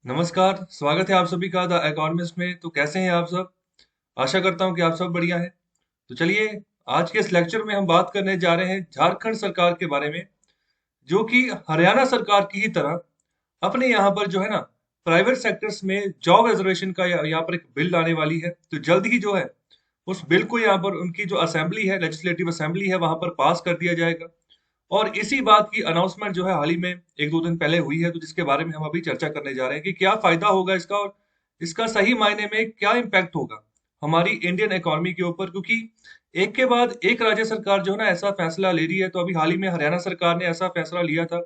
नमस्कार, स्वागत है आप सभी का द इकोनॉमिस्ट में। तो कैसे हैं आप सब? आशा करता हूँ कि आप सब बढ़िया हैं। तो चलिए, आज के इस लेक्चर में हम बात करने जा रहे हैं झारखंड सरकार के बारे में, जो कि हरियाणा सरकार की ही तरह अपने यहाँ पर जो है ना, प्राइवेट सेक्टर्स में जॉब रिजर्वेशन का यहाँ पर एक बिल लाने वाली है। तो जल्द ही जो है, उस बिल को यहाँ पर उनकी जो असेंबली है, लेजिस्लेटिव असेंबली है, वहां पर पास कर दिया जाएगा। और इसी बात की अनाउंसमेंट जो है हाल ही में एक दो दिन पहले हुई है, तो जिसके बारे में हम अभी चर्चा करने जा रहे हैं कि क्या फायदा होगा इसका और इसका सही मायने में क्या इम्पैक्ट होगा हमारी इंडियन इकोनॉमी के ऊपर। क्योंकि एक के बाद एक राज्य सरकार जो है ना ऐसा फैसला ले रही है। तो अभी हाल ही में हरियाणा सरकार ने ऐसा फैसला लिया था,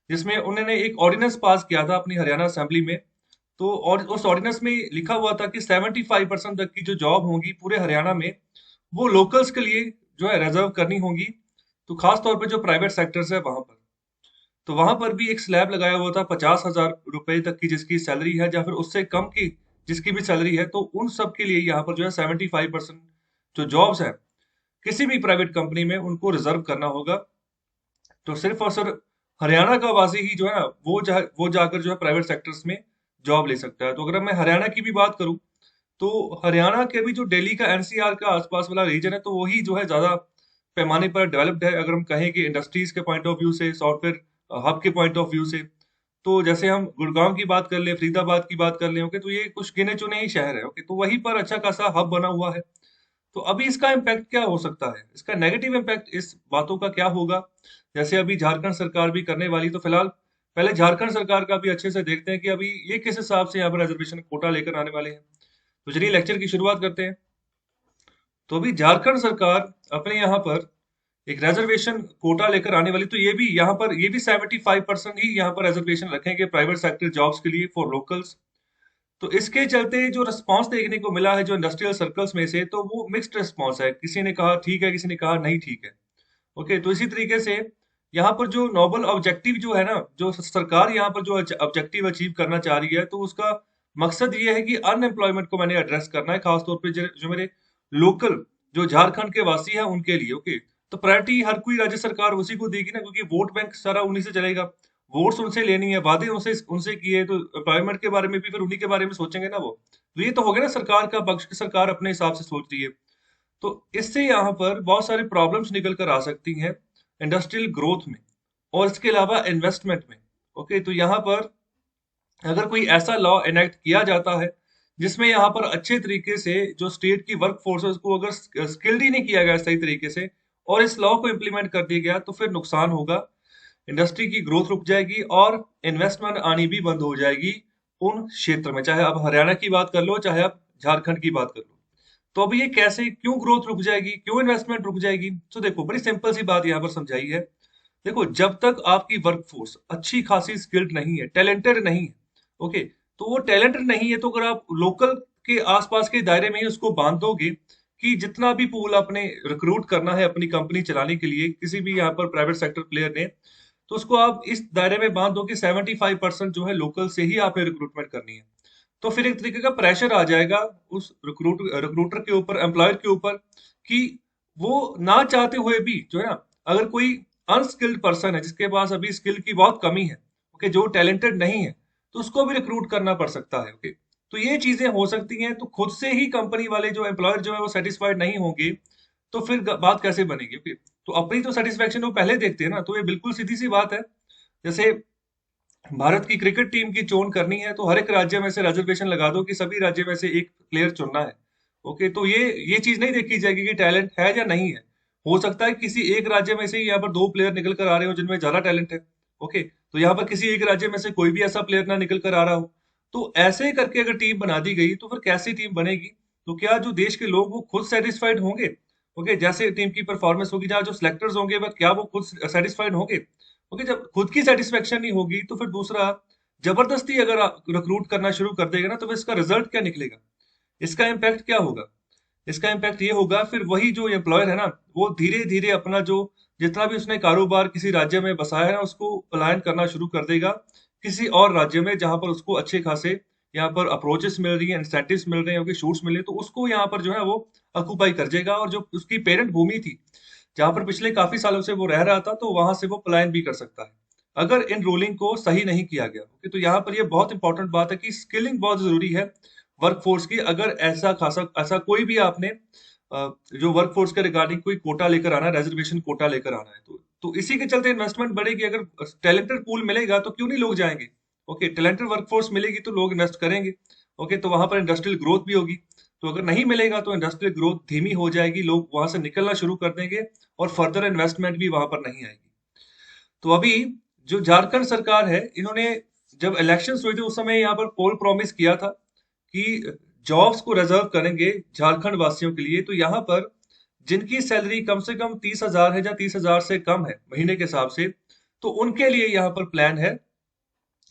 जिसमें उन्होंने एक ऑर्डिनेंस पास किया था अपनी हरियाणा असेंबली में। तो और उस ऑर्डिनेंस में लिखा हुआ था कि 75% तक की जो जॉब होगी पूरे हरियाणा में, वो लोकल्स के लिए जो है रिजर्व करनी होगी। तो खास तौर पे जो प्राइवेट सेक्टर्स है वहां पर, तो वहां पर भी एक स्लैब लगाया हुआ था 50,000 रुपए तक की जिसकी सैलरी है, या फिर उससे कम की जिसकी भी सैलरी है। तो उन सब के लिए यहाँ पर जो है 75% जो जॉब्स है किसी भी प्राइवेट कंपनी में उनको रिजर्व करना होगा। तो सिर्फ और सिर्फ हरियाणा का वासी ही जो है ना, वो जाकर जो है प्राइवेट सेक्टर्स में जॉब ले सकता है। तो अगर मैं हरियाणा की भी बात करूं, तो हरियाणा के भी जो दिल्ली का एनसीआर का आसपास वाला रीजन है, तो वही जो है ज्यादा पैमाने पर डेवलप्ड है। अगर हम कहें कि इंडस्ट्रीज के पॉइंट ऑफ व्यू से, सॉफ्टवेयर हब के पॉइंट ऑफ व्यू से, तो जैसे हम गुड़गांव की बात कर ले, फरीदाबाद की बात कर ले, ओके, तो ये कुछ गिने चुने ही शहर है। ओके, तो वहीं पर अच्छा खासा हब बना हुआ है। तो अभी इसका इम्पैक्ट क्या हो सकता है, इसका नेगेटिव इम्पैक्ट इस बातों का क्या होगा, जैसे अभी झारखंड सरकार भी करने वाली। तो फिलहाल पहले झारखंड सरकार का भी अच्छे से देखते हैं कि अभी ये किस हिसाब से यहाँ पर रिजर्वेशन कोटा लेकर आने वाले हैं। तो चलिए लेक्चर की शुरुआत करते हैं। तो अभी झारखंड सरकार अपने यहाँ पर एक रिजर्वेशन कोटा लेकर आने वाली। तो ये भी 75% ही यहाँ पर रिजर्वेशन रखेंगे प्राइवेट सेक्टर जॉब्स के लिए फॉर लोकल्स। तो इसके चलते जो रिस्पांस देखने को मिला है जो इंडस्ट्रियल सर्कल्स में से, तो वो मिक्स्ड रिस्पांस है। किसी ने कहा ठीक है, किसी ने कहा नहीं ठीक है। ओके, तो इसी तरीके से यहाँ पर जो नोबल ऑब्जेक्टिव जो है ना, जो सरकार यहाँ पर जो ऑब्जेक्टिव अचीव करना चाह रही है, तो उसका मकसद ये है कि अनएम्प्लॉयमेंट को मैंने एड्रेस करना है, खासतौर पे जो मेरे लोकल जो झारखंड के वासी हैं उनके लिए। ओके, तो प्रायोरिटी हर कोई राज्य सरकार उसी को देगी ना, क्योंकि वोट बैंक सारा उन्हीं से चलेगा। वोट्स उनसे लेनी है, वादे उनसे उनसे किए, तो एम्प्लॉयमेंट के बारे में भी फिर उन्हीं के बारे में सोचेंगे ना वो। तो ये तो हो गया ना सरकार का पक्ष की सरकार अपने हिसाब से सोच रही है। तो इससे यहाँ पर बहुत सारी प्रॉब्लम्स निकल कर आ सकती हैं इंडस्ट्रियल ग्रोथ में और इसके अलावा इन्वेस्टमेंट में। ओके, तो यहाँ पर अगर कोई ऐसा लॉ एनेक्ट किया जाता है जिसमें यहाँ पर अच्छे तरीके से जो स्टेट की वर्क फोर्सेस को अगर स्किल्ड ही नहीं किया गया सही तरीके से, और इस लॉ को इम्प्लीमेंट कर दिया गया, तो फिर नुकसान होगा। इंडस्ट्री की ग्रोथ रुक जाएगी और इन्वेस्टमेंट आनी भी बंद हो जाएगी उन क्षेत्र में, चाहे आप हरियाणा की बात कर लो, चाहे आप झारखंड की बात कर लो। तो अब ये कैसे, क्यों ग्रोथ रुक जाएगी, क्यों इन्वेस्टमेंट रुक जाएगी? तो देखो, बड़ी सिंपल सी बात यहाँ पर समझाई है। देखो, जब तक आपकी वर्कफोर्स अच्छी खासी स्किल्ड नहीं है, टैलेंटेड नहीं है, ओके, तो वो टैलेंटेड नहीं है, तो अगर आप लोकल के आसपास के दायरे में ही उसको बांध दोगे कि जितना भी पूल आपने रिक्रूट करना है अपनी कंपनी चलाने के लिए, किसी भी यहाँ पर प्राइवेट सेक्टर प्लेयर ने, तो उसको आप इस दायरे में बांध दो कि 75% जो है लोकल से ही आपने रिक्रूटमेंट करनी है। तो फिर एक तरीके का प्रेशर आ जाएगा उस रिक्रूटर के ऊपर, एम्प्लॉयर के ऊपर, कि वो ना चाहते हुए भी जो है ना, अगर कोई अनस्किल्ड पर्सन है जिसके पास अभी स्किल की बहुत कमी है, ओके, जो टैलेंटेड नहीं है, तो उसको भी रिक्रूट करना पड़ सकता है। ओके, तो ये चीजें हो सकती हैं। तो खुद से ही कंपनी वाले जो एम्प्लॉयर जो है वो सेटिस्फाइड नहीं होंगे, तो फिर बात कैसे बनेगी? ओके, तो अपनी तो सेटिस्फेक्शन वो पहले देखते हैं ना। तो ये बिल्कुल सीधी सी बात है। जैसे भारत की क्रिकेट टीम की चोन करनी है, तो हर एक राज्य में से रिजर्वेशन लगा दो कि सभी राज्य में से एक प्लेयर चुनना है। ओके, तो ये चीज नहीं देखी जाएगी कि टैलेंट है या नहीं है। हो सकता है किसी एक राज्य में से ही यहाँ पर दो प्लेयर निकल कर आ रहे हो जिनमें ज्यादा टैलेंट है। ओके, तो यहाँ पर किसी एक राज्य में से कोई भी ऐसा प्लेयर ना निकल कर आ रहा हो। तो ऐसे करके अगर टीम बना दी गई, तो फिर कैसी टीम बनेगी? तो क्या जो देश के लोग वो खुद सेटिस्फाइड होंगे? ओके, जैसे टीम की परफॉर्मेंस होगी, जहाँ जो सिलेक्टर्स होंगे वह क्या वो खुद सेटिस्फाइड होंगे? ओके, जब खुद की सेटिस्फेक्शन नहीं होगी, तो फिर दूसरा, जबरदस्ती अगर रिक्रूट करना शुरू कर देगा ना, तो फिर इसका रिजल्ट क्या निकलेगा? इसका इम्पैक्ट क्या होगा? इसका इम्पैक्ट ये होगा, फिर वही जो एम्प्लॉयर है ना, वो धीरे धीरे अपना जो जितना भी उसने कारोबार किसी राज्य में बसाया है ना, उसको पलायन करना शुरू कर देगा किसी और राज्य में, जहां पर उसको अच्छे खासे यहाँ पर अप्रोचेस मिल रही है, इंसेंटिव्स मिल रहे हैं, शूट्स मिल रहे हैं, तो उसको यहाँ पर जो है वो ऑक्युपाई कर जाएगा। और जो उसकी पेरेंट भूमि थी, जहां पर पिछले काफी सालों से वो रह रहा था, तो वहां से वो पलायन भी कर सकता है। अगर इन रूलिंग को सही नहीं किया गया। ओके, तो यहाँ पर ये बहुत इंपॉर्टेंट बात है कि स्किलिंग बहुत जरूरी है वर्कफोर्स की। अगर ऐसा खासा ऐसा कोई भी आपने जो वर्कफोर्स के रिगार्डिंग कोई कोटा लेकर आना है, रिजर्वेशन कोटा लेकर आना है, तो इसी के चलते इन्वेस्टमेंट बढ़ेगी। अगर टैलेंटेड पूल मिलेगा तो क्यों नहीं लोग जाएंगे। ओके, टैलेंटेड वर्कफोर्स मिलेगी तो लोग इन्वेस्ट करेंगे। ओके, तो वहां पर इंडस्ट्रियल ग्रोथ भी होगी। तो अगर नहीं मिलेगा तो इंडस्ट्रियल ग्रोथ धीमी हो जाएगी, लोग वहां से निकलना शुरू कर देंगे और फर्दर इन्वेस्टमेंट भी वहां पर नहीं आएगी। तो अभी जो झारखंड सरकार है, इन्होंने जब इलेक्शन हुए थे उस समय यहाँ पर पोल प्रॉमिस किया था कि जॉब्स को रिजर्व करेंगे झारखंड वासियों के लिए। तो यहाँ पर जिनकी सैलरी कम से कम 30,000 है या 30,000 से कम है महीने के हिसाब से, तो उनके लिए यहाँ पर प्लान है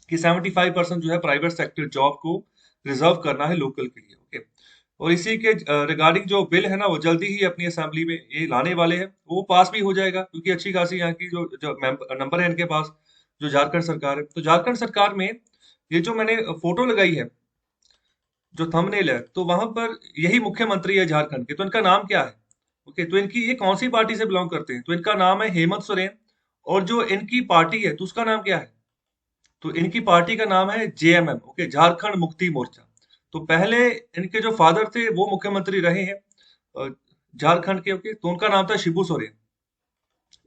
कि 75% जो है प्राइवेट सेक्टर जॉब को रिजर्व करना है लोकल के लिए। ओके, और इसी के रिगार्डिंग जो बिल है ना, वो जल्दी ही अपनी असेंबली में ये लाने वाले हैं। वो पास भी हो जाएगा क्योंकि अच्छी खासी यहाँ की जो जो नंबर है इनके पास, जो झारखंड सरकार है। तो झारखंड सरकार में ये जो मैंने फोटो लगाई है, जो थंबनेल है, तो वहां पर यही मुख्यमंत्री है झारखंड के। तो इनका नाम क्या है? ओके, तो इनकी ये कौन सी पार्टी से बिलोंग करते हैं? तो इनका नाम है हेमंत सोरेन। और जो इनकी पार्टी है तो उसका नाम क्या है? तो इनकी पार्टी का नाम है जेएमएम। ओके, झारखंड मुक्ति मोर्चा। तो पहले इनके जो फादर थे वो मुख्यमंत्री रहे हैं झारखंड के। ओके, तो उनका नाम था शिबू सोरेन।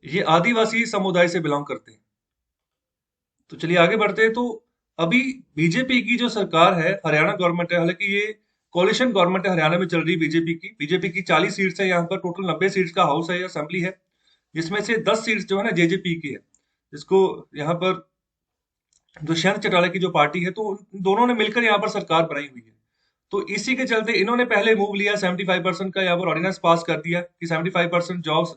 ये आदिवासी समुदाय से बिलोंग करते हैं। तो चलिए आगे बढ़ते हैं। तो अभी बीजेपी की जो सरकार है, हरियाणा गवर्नमेंट है, हालांकि ये कोalition गवर्नमेंट है, हरियाणा में चल रही बीजेपी की 40 सीट्स है यहाँ पर, टोटल 90 सीट्स का हाउस है या असेंबली है, जिसमें से 10 सीट्स जो है ना जेजेपी की है, जिसको यहाँ पर जो शरद चटाला की जो पार्टी है, तो उन दोनों ने मिलकर यहाँ पर सरकार बनाई हुई है। तो इसी के चलते इन्होंने पहले मूव लिया, 75% का यहाँ पर ऑर्डिनेंस पास कर दिया कि 75% जॉब्स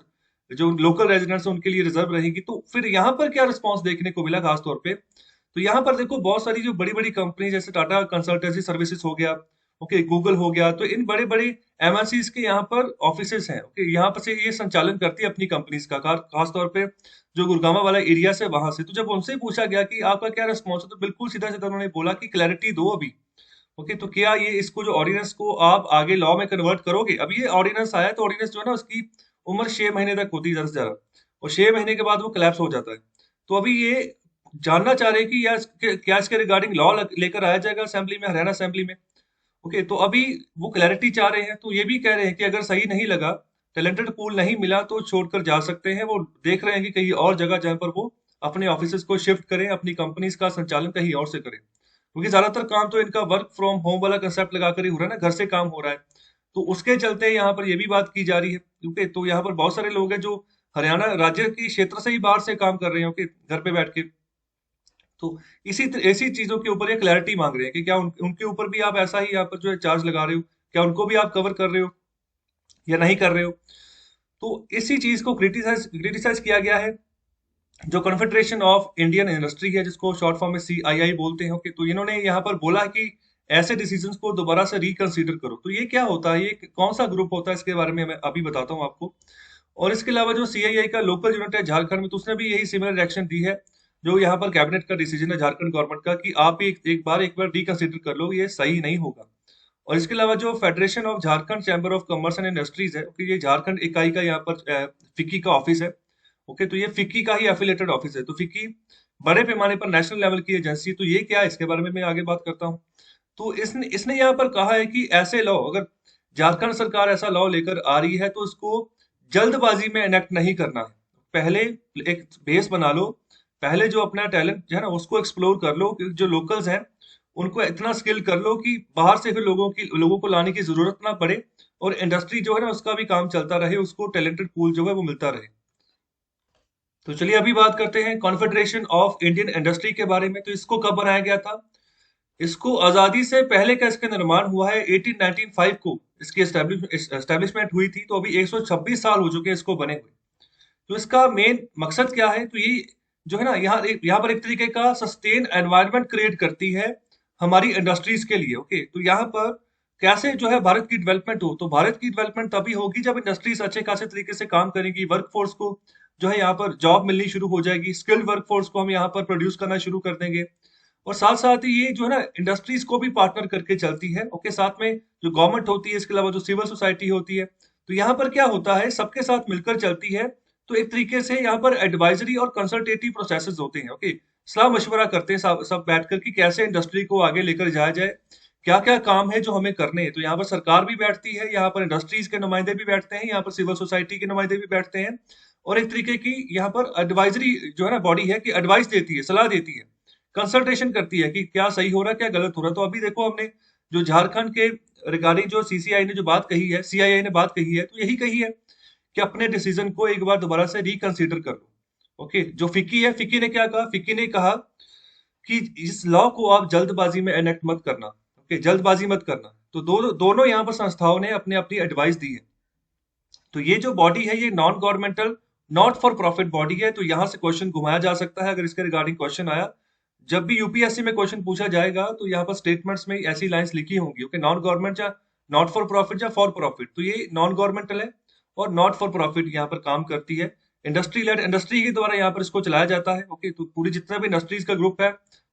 जो लोकल रेजिडेंट्स उनके लिए रिजर्व रहेगी। तो फिर यहाँ पर क्या रिस्पॉन्स देखने को मिला खास तौर पे? तो यहाँ पर देखो बहुत सारी जो बड़ी बड़ी कंपनी जैसे टाटा कंसल्टेंसी सर्विसेज हो गया, ओके, गूगल हो गया, तो इन बड़े बड़े एमएनसीज के यहाँ पर ऑफिसेस हैं। ओके, यहाँ पर से ये संचालन करती है अपनी कंपनीज का, खास तौर पे जो गुड़गांव वाला एरिया से वहां से। तो जब उनसे पूछा गया कि आपका क्या रिस्पॉन्स है, तो बिल्कुल सीधा सीधा उन्होंने बोला कि क्लैरिटी दो अभी। ओके, तो क्या ये इसको जो ऑर्डिनेंस को आप आगे लॉ में कन्वर्ट करोगे? अभी ये ऑर्डिनेंस आया, तो ऑर्डिनेंस जो है ना उसकी उम्र 6 महीने तक होती है ज्यादा से ज्यादा, और 6 महीने के बाद वो कोलैप्स हो जाता है। तो अभी ये जानना चाह रहे हैं कि क्या इसके रिगार्डिंग लॉ लेकर आया जाएगा असेंबली में, हरियाणा असेंबली में। ओके, तो अभी वो क्लैरिटी चाह रहे हैं। तो ये भी कह रहे हैं कि अगर सही नहीं लगा, टैलेंटेड पूल नहीं मिला, तो छोड़कर जा सकते हैं। वो देख रहे हैं कि कहीं और जगह जहां पर वो अपने ऑफिसेज को शिफ्ट करें, अपनी कंपनीज का संचालन कहीं और से करें, क्योंकि ज्यादातर काम तो इनका वर्क फ्रॉम होम वाला कंसेप्ट लगाकर ही हो रहा है ना, घर से काम हो रहा है। तो उसके चलते यहाँ पर ये भी बात की जा रही है, क्योंकि तो यहाँ पर बहुत सारे लोग हैं जो हरियाणा राज्य की क्षेत्र से ही बाहर से काम कर रहे हैं, ओके, घर पे बैठ के। तो ऐसी चीजों के ऊपर ये क्लैरिटी मांग रहे हैं कि क्या उनके ऊपर भी आप ऐसा ही यहाँ पर जो है चार्ज लगा रहे हो, क्या उनको भी आप कवर कर रहे हो या नहीं कर रहे हो। तो इसी चीज को क्रिटिसाइज किया गया है। जो कॉन्फेडरेशन ऑफ इंडियन इंडस्ट्री है, जिसको शॉर्ट फॉर्म में सीआईआई बोलते हैं, ओके, तो इन्होंने यहाँ पर बोला कि ऐसे डिसीजंस को दोबारा से रिकंसीडर करो। तो ये क्या होता है, ये कौन सा ग्रुप होता है, इसके बारे में मैं अभी बताता हूँ आपको। और इसके अलावा जो सीआईआई का लोकल यूनिट है झारखंड में, तो उसने भी यही सिमिलर रिएक्शन दी है। जो यहाँ पर कैबिनेट का डिसीजन है झारखंड गवर्नमेंट का कि आप एक बार रिकंसिडर कर लो, ये सही नहीं होगा। और इसके अलावा जो federation of Jharkhand chamber of commerce and industries है, ओके, ये झारखंड इकाई का यहाँ पर फिक्की का ऑफिस है। ओके, तो ये फिक्की का ही एफिलेटेड ऑफिस है। तो फिक्की बड़े पैमाने पर नेशनल लेवल की एजेंसी, तो ये क्या है इसके बारे में मैं आगे बात करता हूँ। तो इसने इसने यहाँ पर कहा है कि ऐसे लॉ, अगर झारखंड सरकार ऐसा लॉ लेकर आ रही है, तो उसको जल्दबाजी में एनेक्ट नहीं करना है। पहले एक बेस बना लो, पहले जो अपना टैलेंट जो है ना उसको एक्सप्लोर कर लो, कि जो लोकल्स हैं उनको इतना स्किल कर लो कि बाहर से फिर लोगों को लाने की जरूरत ना पड़े, और इंडस्ट्री जो है ना उसका भी काम चलता रहे, उसको टैलेंटेड पूल जो है वो मिलता रहे। तो चलिए अभी बात करते हैं कॉन्फेडरेशन ऑफ इंडियन इंडस्ट्री के बारे में। तो इसको कब बनाया गया था? इसको आजादी से पहले का इसका निर्माण हुआ है 1895 को, इसकी एस्टेब्लिशमेंट हुई थी। तो अभी 126 साल हो चुके हैं इसको बने हुए। तो इसका मेन मकसद क्या है? तो ये जो है ना, यहाँ पर एक तरीके का सस्टेन एनवायरनमेंट क्रिएट करती है हमारी इंडस्ट्रीज के लिए। ओके, तो यहाँ पर कैसे जो है भारत की डेवलपमेंट हो, तो भारत की डेवलपमेंट तभी होगी जब इंडस्ट्रीज अच्छे खासे तरीके से काम करेगी, वर्कफोर्स को जो है यहाँ पर जॉब मिलनी शुरू हो जाएगी, स्किल्ड वर्कफोर्स को हम यहाँ पर प्रोड्यूस करना शुरू कर देंगे। और साथ साथ ही ये जो है ना इंडस्ट्रीज को भी पार्टनर करके चलती है। ओके, साथ में जो गवर्नमेंट होती है, इसके अलावा जो सिविल सोसाइटी होती है, तो यहाँ पर क्या होता है, सबके साथ मिलकर चलती है तो एक तरीके से यहाँ पर एडवाइजरी और कंसल्टेटिव प्रोसेसेस होते हैं। ओके, सलाह मशवरा करते हैं सब सब बैठकर कि कैसे इंडस्ट्री को आगे लेकर जाया जाए, क्या क्या काम है जो हमें करने हैं। तो यहाँ पर सरकार भी बैठती है, यहाँ पर इंडस्ट्रीज के नुमाइंदे भी बैठते हैं, यहाँ पर सिविल सोसाइटी के नुमाइंदे भी बैठते हैं, और एक तरीके की यहाँ पर एडवाइजरी जो है ना बॉडी है कि एडवाइस देती है, सलाह देती है, कंसल्टेशन करती है कि क्या सही हो रहा है, क्या गलत हो रहा है। तो अभी देखो हमने जो झारखंड के रिगार्डिंग जो सीसीआई ने जो बात कही है, सीआईआई ने बात कही है, तो यही कही है कि अपने डिसीजन को एक बार दोबारा से रिकंसीडर कर लो। ओके, जो फिक्की है, फिक्की ने क्या कहा, फिक्की ने कहा कि इस लॉ को आप जल्दबाजी में एनेक्ट मत करना। ओके, जल्दबाजी मत करना। तो दोनों यहाँ पर संस्थाओं ने अपनी अपनी एडवाइस दी है। तो ये जो बॉडी है ये non governmental, not for profit body है। तो यहाँ से क्वेश्चन घुमाया जा सकता है अगर इसके रिगार्डिंग क्वेश्चन आया। जब भी यूपीएससी में क्वेश्चन पूछा जाएगा तो यहाँ पर स्टेटमेंट्स में ऐसी लाइंस लिखी होंगी, ओके, नॉन गवर्नमेंट या नॉट फॉर प्रॉफिट या फॉर प्रॉफिट। तो ये नॉन गवर्नमेंटल है और नॉट फॉर प्रॉफिट यहाँ पर काम करती है। इंडस्ट्री लेड, इंडस्ट्री के द्वारा यहाँ पर इसको चलाया जाता है। ओके, तो पूरी जितना भी इंडस्ट्रीज का ग्रुप है,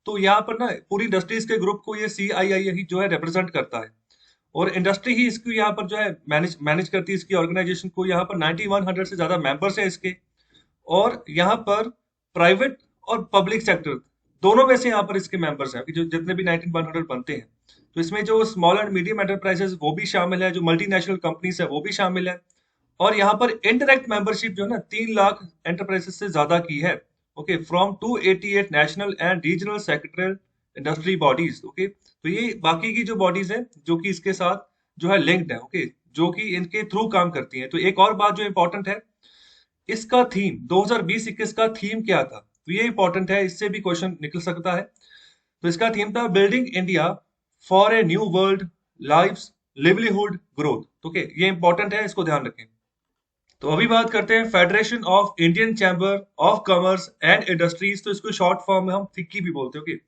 तो यहाँ पर ना पूरी इंडस्ट्रीज के ग्रुप को ये सीआईआई ही जो है रिप्रेजेंट करता है, और इंडस्ट्री ही इसको यहाँ पर जो है मैनेज मैनेज करती है इसकी ऑर्गेनाइजेशन को। यहाँ पर 9100 से ज्यादा मेंबर्स हैं इसके, और यहाँ पर प्राइवेट और पब्लिक सेक्टर दोनों में से यहाँ पर इसके मेंबर्स हैं कि जो जितने भी 19100 बनते हैं। तो इसमें जो स्मॉल एंड मीडियम एंटरप्राइजेस वो भी शामिल है, जो मल्टीनेशनल कंपनीज है वो भी शामिल है, और यहाँ पर इनडायरेक्ट मेंबरशिप जो है ना 3 लाख एंटरप्राइजेस से ज्यादा की है। Okay, from 288 national and regional secretarial industry bodies. Okay, तो ये बाकी की जो बॉडीज है जो कि इसके साथ जो है लिंक्ड है, ओके, जो कि इनके थ्रू काम करती हैं। तो एक और बात जो इंपॉर्टेंट है, इसका थीम 2020-21 का थीम क्या था, तो ये इंपॉर्टेंट है, इससे भी क्वेश्चन निकल सकता है। तो इसका थीम था building India for a new world lives livelihood growth. Okay, ये इंपॉर्टेंट है, इसको ध्यान रखें। तो अभी बात करते हैं federation of Indian chamber of commerce and industries. तो इसको शॉर्ट फॉर्म में हम फिक्की भी बोलते हैं, ओके,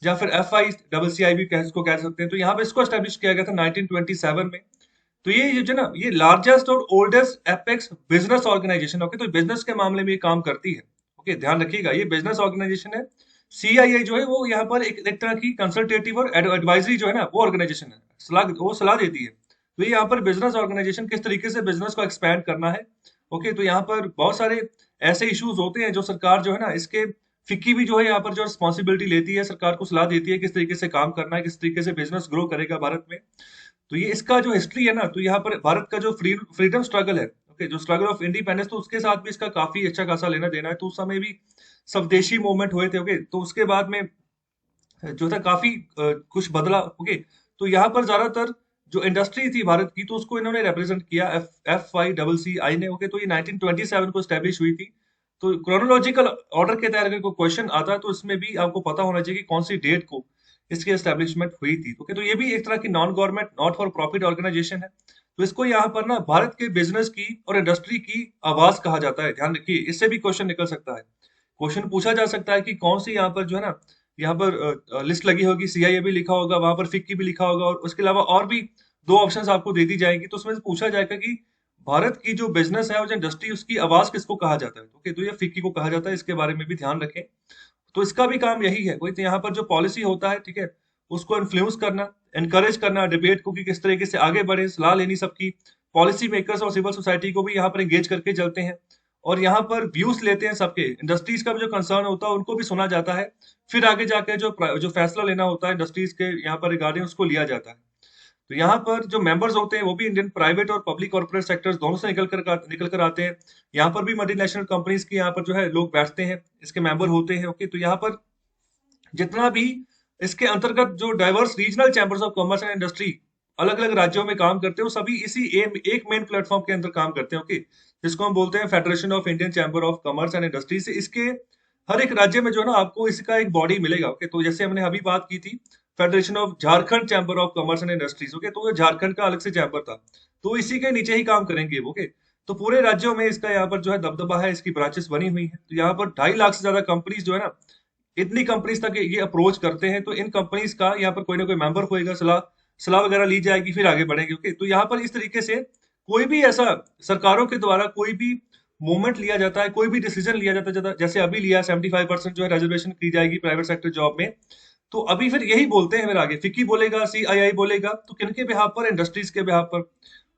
या फिर FICCI भी इसको कह सकते हैं। तो यहाँ पे इसको एस्टेब्लिश किया गया था 1927 में। तो ये जो ना ये लार्जेस्ट और oldest apex business organisation, okay, तो बिजनेस के मामले में ये काम करती है। ओके, ध्यान रखिएगा, ये बिजनेस ऑर्गेनाइजेशन है। सीआईआई जो है वो यहाँ पर एक तरह की कंसल्टेटिव और एडवाइजरी जो है ना वो ऑर्गेनाइजेशन है, सलाह देती है। तो ये यहाँ पर बिजनेस ऑर्गेनाइजेशन किस तरीके से बिजनेस को एक्सपैंड करना है। ओके, तो यहाँ पर बहुत सारे ऐसे इश्यूज होते हैं जो सरकार जो है ना इसके, फिक्की भी जो है यहाँ पर जो रिस्पॉन्सिबिलिटी लेती है, सरकार को सलाह देती है किस तरीके से काम करना है, किस तरीके से बिजनेस ग्रो करेगा भारत में। तो ये इसका जो हिस्ट्री है ना, तो यहाँ पर भारत का जो फ्रीडम स्ट्रगल है, ओके, जो स्ट्रगल ऑफ इंडिपेंडेंस, तो उसके साथ भी इसका काफी अच्छा खासा लेना देना है। तो उस समय भी स्वदेशी मूवमेंट हुए थे। ओके, तो उसके बाद में जो था काफी कुछ बदला। ओके, तो यहाँ पर ज्यादातर जो इंडस्ट्री थी भारत की, तो उसको इन्होंने रिप्रेजेंट किया FICCI ने। ओके, तो ये 1927 को स्टैब्लिश हुई थी। तो क्रोनोलॉजिकल ऑर्डर के तहत अगर कोई क्वेश्चन आता है तो इसमें भी आपको पता होना चाहिए कि कौन सी डेट को इसकी एस्टेब्लिशमेंट हुई थी। ओके, तो ये भी एक तरह की non government, not for profit organisation है। तो इसको यहाँ पर ना भारत के बिजनेस की और इंडस्ट्री की आवाज कहा जाता है। ध्यान रखिए, इससे भी क्वेश्चन निकल सकता है। क्वेश्चन पूछा जा सकता है कि कौन सी यहाँ पर जो है ना, यहाँ पर लिस्ट लगी होगी, सीआईए भी लिखा होगा, वहां पर फिक्की भी लिखा होगा, और उसके अलावा और भी 2 ऑप्शंस आपको दे दी जाएंगी। तो उसमें से पूछा जाएगा कि भारत की जो बिजनेस है और जो इंडस्ट्री, उसकी आवाज किसको कहा जाता है। ओके, तो ये फिक्की को कहा जाता है, इसके बारे में भी ध्यान रखें। तो इसका भी काम यही है। कोई तो यहाँ पर जो पॉलिसी होता है, ठीक है, उसको इन्फ्लुएंस करना, एनकरेज करना डिबेट को कि किस तरीके से आगे बढ़े, सलाह लेनी सबकी। पॉलिसी मेकर्स और सिविल सोसाइटी को भी यहाँ पर एंगेज करके चलते हैं, और यहाँ पर व्यूज लेते हैं सबके। इंडस्ट्रीज का भी जो कंसर्न होता है उनको भी सुना जाता है, फिर आगे जाके जो जो फैसला लेना होता है इंडस्ट्रीज के यहाँ पर रिगार्डिंग, उसको लिया जाता है। तो यहाँ पर जो मेंबर्स होते हैं वो भी इंडियन प्राइवेट और पब्लिक कॉर्पोरेट सेक्टर्स दोनों से निकल कर आते हैं। यहाँ पर भी मल्टीनेशनल कंपनीज की यहाँ पर जो है लोग बैठते हैं, इसके मेंबर होते हैं। ओके, तो यहाँ पर जितना भी इसके अंतर्गत जो diverse regional chambers of commerce and industry अलग अलग राज्यों में काम करते हैं, वो सभी इसी एक मेन प्लेटफॉर्म के अंदर काम करते हैं। ओके, जिसको हम बोलते हैं federation of Indian chamber of commerce and industry. से इसके हर एक राज्य में जो है ना आपको इसका एक बॉडी मिलेगा। ओके, तो जैसे हमने अभी बात की थी federation of Jharkhand chamber of commerce and industries. Okay, तो ये झारखंड का अलग से चैम्बर था, तो इसी के नीचे ही काम करेंगे। ओके, तो पूरे राज्यों में इसका यहाँ पर जो है दबदबा है, इसकी ब्रांचेस बनी हुई है। तो यहाँ पर 2.5 लाख से ज्यादा कंपनीज जो है ना, इतनी कंपनीज तक ये अप्रोच करते हैं। तो इन कंपनीज का यहाँ पर कोई ना कोई मेंबर होएगा, सलाह सलाह वगैरह ली जाएगी, फिर आगे बढ़ेंगे। ओके, तो यहाँ पर इस तरीके से कोई भी ऐसा सरकारों के द्वारा कोई भी मूवमेंट लिया जाता है, कोई भी डिसीजन लिया जाता है, जैसे अभी लिया 75% जो है रिजर्वेशन की जाएगी प्राइवेट सेक्टर जॉब में। तो अभी फिर यही बोलते हैं, फिर आगे फिक्की बोलेगा, सीआईआई बोलेगा, तो किनके बिहाफ पर, इंडस्ट्रीज के बिहाफ पर।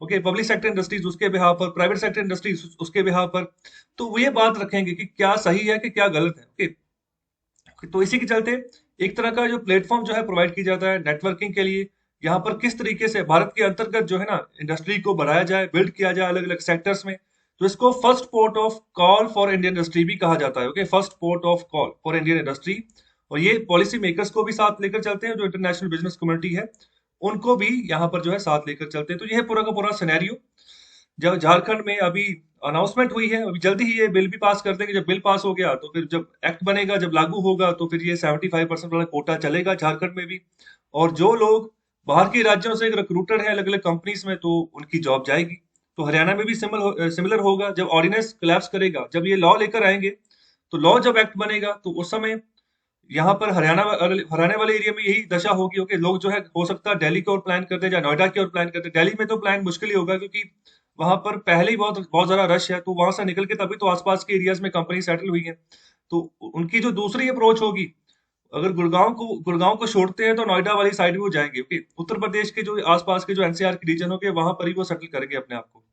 ओके, पब्लिक सेक्टर इंडस्ट्रीज उसके बिहाफ पर, प्राइवेट सेक्टर इंडस्ट्रीज उसके बिहाफ पर। तो वो ये बात रखेंगे कि क्या सही है कि क्या गलत है। ओके, तो इसी के चलते एक तरह का जो प्लेटफॉर्म जो है प्रोवाइड किया जाता है नेटवर्किंग के लिए। यहाँ पर किस तरीके से भारत के अंतर्गत जो है ना इंडस्ट्री को बढ़ाया जाए, बिल्ड किया जाए अलग अलग सेक्टर्स में। तो इसको first port of call for Indian industry भी कहा जाता है। Okay, first port of call for Indian industry. और ये पॉलिसी मेकर्स को भी साथ लेकर चलते हैं, जो इंटरनेशनल बिजनेस कम्युनिटी है उनको भी यहाँ पर जो है साथ लेकर चलते हैं। तो ये है पूरा का पूरा सिनेरियो। जब झारखंड में अभी अनाउंसमेंट हुई है, अभी जल्दी ही ये बिल भी पास कर देंगे। जब बिल पास हो गया तो फिर जब एक्ट बनेगा, जब लागू होगा तो फिर ये 75% वाला कोटा चलेगा झारखंड में भी। और जो लोग बाहर के राज्यों से रिक्रूटेड है अलग अलग कंपनीज में, तो उनकी जॉब जाएगी। तो हरियाणा में भी सिमिलर होगा। जब ऑर्डिनेंस कोलैप्स करेगा, जब ये लॉ लेकर आएंगे, तो लॉ जब एक्ट बनेगा तो उस समय यहाँ पर हरियाणा वाले एरिया में यही दशा होगी। ओके, लोग जो है हो सकता है दिल्ली की ओर प्लान करते हैं या नोएडा की ओर प्लान करते हैं। दिल्ली में तो प्लान मुश्किल ही होगा, क्योंकि वहां पर पहले ही बहुत बहुत ज्यादा रश है। तो वहां से निकल के तभी तो आसपास के एरियाज में कंपनी सेटल हुई है। तो उनकी जो दूसरी अप्रोच होगी, अगर गुड़गांव को छोड़ते हैं तो नोएडा वाली साइड भी वो जाएंगे। ओके, उत्तर प्रदेश के जो आसपास के जो एनसीआर के रीजन होंगे वहां पर ही वो सेटल करेंगे अपने आप को।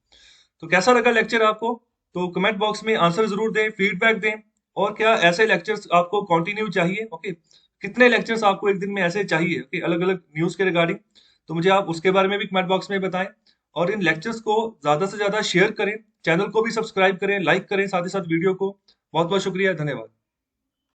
तो कैसा लगा लेक्चर आपको? तो कमेंट बॉक्स में आंसर जरूर दें, फीडबैक दें। और क्या ऐसे लेक्चर्स आपको कंटिन्यू चाहिए? ओके, कितने लेक्चर्स आपको एक दिन में ऐसे चाहिए? ओके, अलग अलग न्यूज के रिगार्डिंग। तो मुझे आप उसके बारे में भी कमेंट बॉक्स में बताएं। और इन लेक्चर्स को ज्यादा से ज्यादा शेयर करें, चैनल को भी सब्सक्राइब करें, लाइक करें साथ ही साथ वीडियो को। बहुत बहुत शुक्रिया, धन्यवाद।